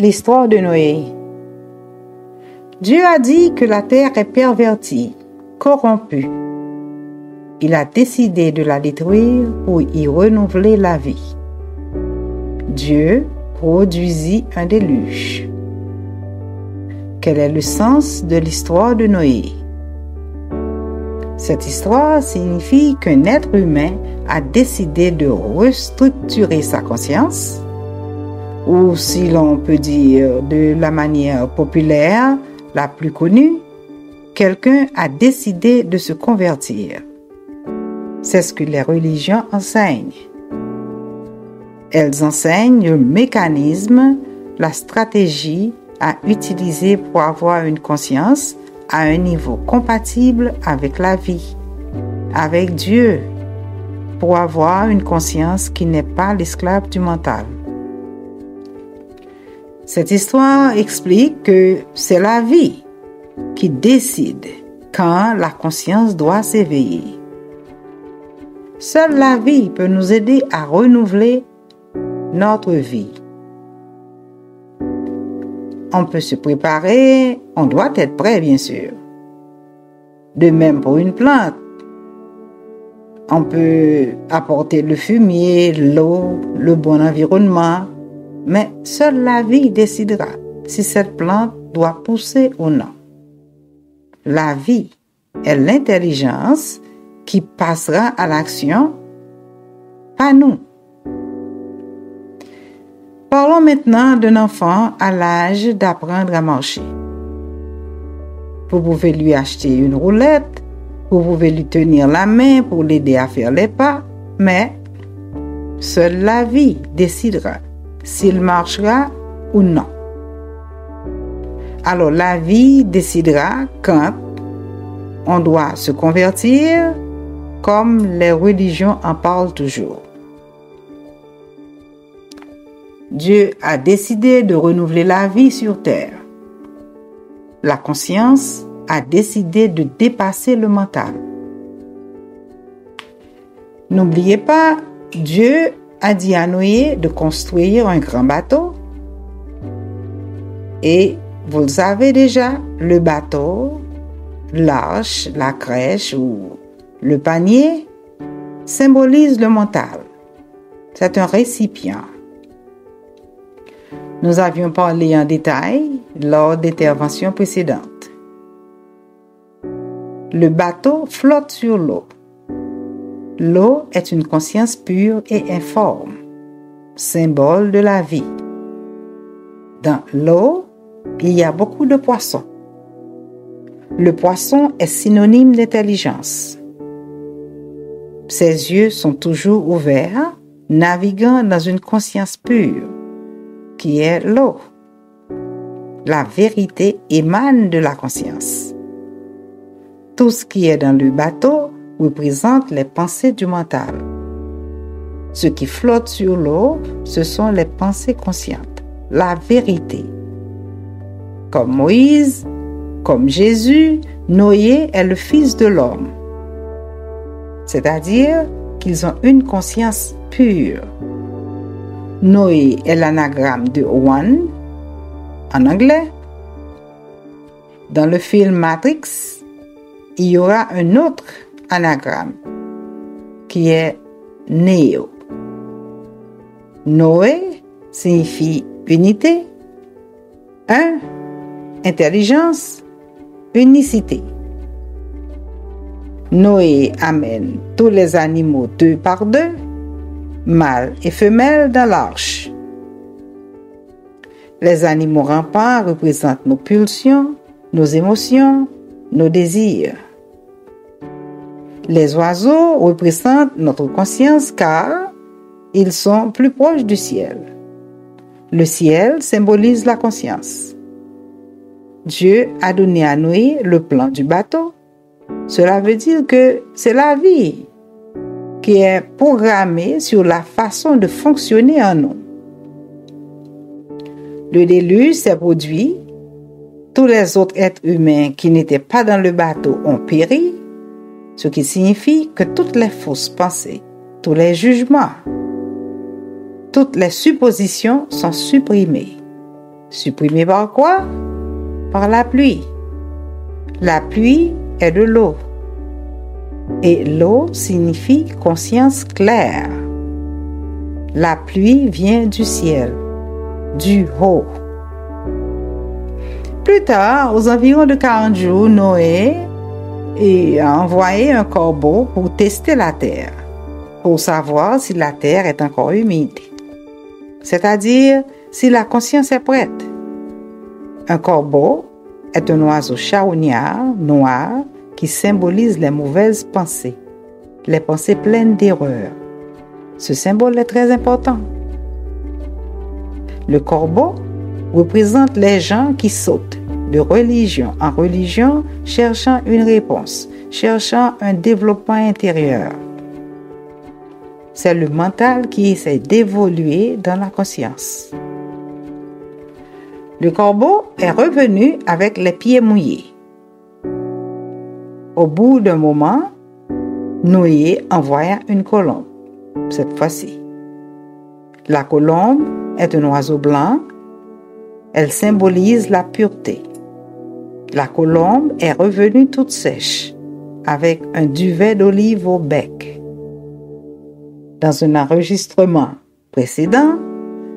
L'histoire de Noé. Dieu a dit que la terre est pervertie, corrompue. Il a décidé de la détruire pour y renouveler la vie. Dieu produisit un déluge. Quel est le sens de l'histoire de Noé? Cette histoire signifie qu'un être humain a décidé de restructurer sa conscience, ou si l'on peut dire de la manière populaire, la plus connue, quelqu'un a décidé de se convertir. C'est ce que les religions enseignent. Elles enseignent le mécanisme, la stratégie à utiliser pour avoir une conscience à un niveau compatible avec la vie, avec Dieu, pour avoir une conscience qui n'est pas l'esclave du mental. Cette histoire explique que c'est la vie qui décide quand la conscience doit s'éveiller. Seule la vie peut nous aider à renouveler notre vie. On peut se préparer, on doit être prêt bien sûr. De même pour une plante. On peut apporter le fumier, l'eau, le bon environnement, mais seule la vie décidera si cette plante doit pousser ou non. La vie est l'intelligence qui passera à l'action, pas nous. Parlons maintenant d'un enfant à l'âge d'apprendre à marcher. Vous pouvez lui acheter une roulette, vous pouvez lui tenir la main pour l'aider à faire les pas, mais seule la vie décidera s'il marchera ou non. Alors la vie décidera quand on doit se convertir, comme les religions en parlent toujours. Dieu a décidé de renouveler la vie sur terre. La conscience a décidé de dépasser le mental. N'oubliez pas, Dieu a dit à Noé de construire un grand bateau. Et vous le savez déjà, le bateau, l'arche, la crèche ou le panier symbolise le mental. C'est un récipient. Nous avions parlé en détail lors d'interventions précédentes. Le bateau flotte sur l'eau. L'eau est une conscience pure et informe, symbole de la vie. Dans l'eau, il y a beaucoup de poissons. Le poisson est synonyme d'intelligence. Ses yeux sont toujours ouverts, naviguant dans une conscience pure, qui est l'eau. La vérité émane de la conscience. Tout ce qui est dans le bateau représente les pensées du mental. Ce qui flotte sur l'eau, ce sont les pensées conscientes, la vérité. Comme Moïse, comme Jésus, Noé est le fils de l'homme. C'est-à-dire qu'ils ont une conscience pure. Noé est l'anagramme de one en anglais. Dans le film Matrix, il y aura un autre anagramme qui est Neo. Noé signifie unité, un, intelligence, unicité. Noé amène tous les animaux 2 par 2, mâle et femelle, dans l'arche. Les animaux rampants représentent nos pulsions, nos émotions, nos désirs. Les oiseaux représentent notre conscience car ils sont plus proches du ciel. Le ciel symbolise la conscience. Dieu a donné à Noé le plan du bateau. Cela veut dire que c'est la vie qui est programmée sur la façon de fonctionner en nous. Le déluge s'est produit. Tous les autres êtres humains qui n'étaient pas dans le bateau ont péri, ce qui signifie que toutes les fausses pensées, tous les jugements, toutes les suppositions sont supprimées. Supprimé par quoi? Par la pluie. La pluie est de l'eau. Et l'eau signifie conscience claire. La pluie vient du ciel, du haut. Plus tard, aux environs de 40 jours, Noé a envoyé un corbeau pour tester la terre, pour savoir si la terre est encore humide, c'est-à-dire si la conscience est prête. Un corbeau est un oiseau charognard noir qui symbolise les mauvaises pensées, les pensées pleines d'erreurs. Ce symbole est très important. Le corbeau représente les gens qui sautent de religion en religion, cherchant une réponse, cherchant un développement intérieur. C'est le mental qui essaie d'évoluer dans la conscience. Le corbeau est revenu avec les pieds mouillés. Au bout d'un moment, Noé envoya une colombe, cette fois-ci. La colombe est un oiseau blanc. Elle symbolise la pureté. La colombe est revenue toute sèche, avec un duvet d'olive au bec. Dans un enregistrement précédent,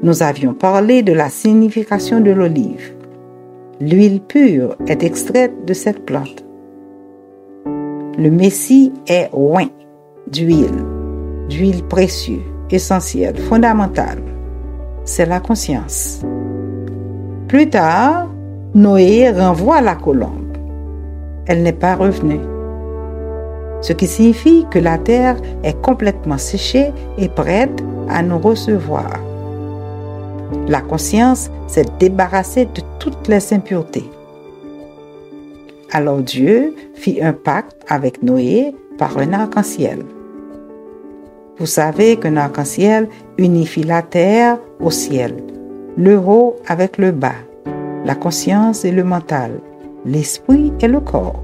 nous avions parlé de la signification de l'olive. L'huile pure est extraite de cette plante. Le Messie est oint d'huile précieuse, essentielle, fondamentale. C'est la conscience. Plus tard, Noé renvoie la colombe. Elle n'est pas revenue. Ce qui signifie que la terre est complètement séchée et prête à nous recevoir. La conscience s'est débarrassée de toutes les impuretés. Alors Dieu fit un pacte avec Noé par un arc-en-ciel. Vous savez qu'un arc-en-ciel unifie la terre au ciel, le haut avec le bas, la conscience et le mental, l'esprit et le corps.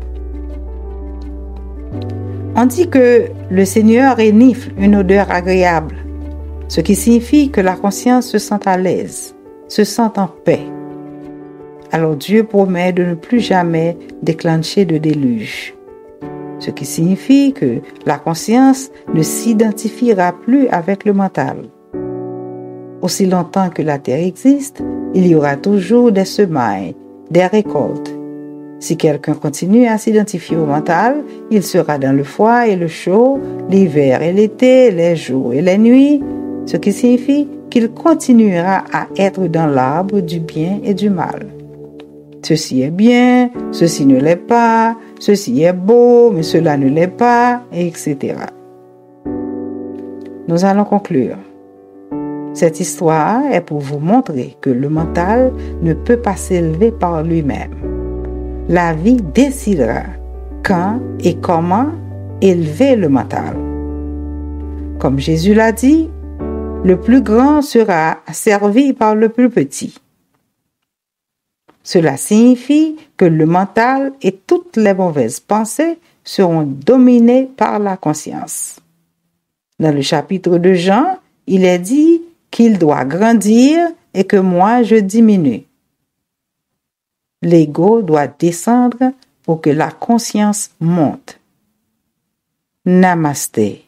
On dit que le Seigneur renifle une odeur agréable, ce qui signifie que la conscience se sent à l'aise, se sent en paix. Alors Dieu promet de ne plus jamais déclencher de déluge, ce qui signifie que la conscience ne s'identifiera plus avec le mental. Aussi longtemps que la terre existe, il y aura toujours des semailles, des récoltes. Si quelqu'un continue à s'identifier au mental, il sera dans le froid et le chaud, l'hiver et l'été, les jours et les nuits, ce qui signifie qu'il continuera à être dans l'arbre du bien et du mal. Ceci est bien, ceci ne l'est pas, ceci est beau, mais cela ne l'est pas, etc. Nous allons conclure. Cette histoire est pour vous montrer que le mental ne peut pas s'élever par lui-même. La vie décidera quand et comment élever le mental. Comme Jésus l'a dit, le plus grand sera servi par le plus petit. Cela signifie que le mental et toutes les mauvaises pensées seront dominées par la conscience. Dans le chapitre de Jean, il est dit qu'il doit grandir et que moi je diminue. L'ego doit descendre pour que la conscience monte. Namasté.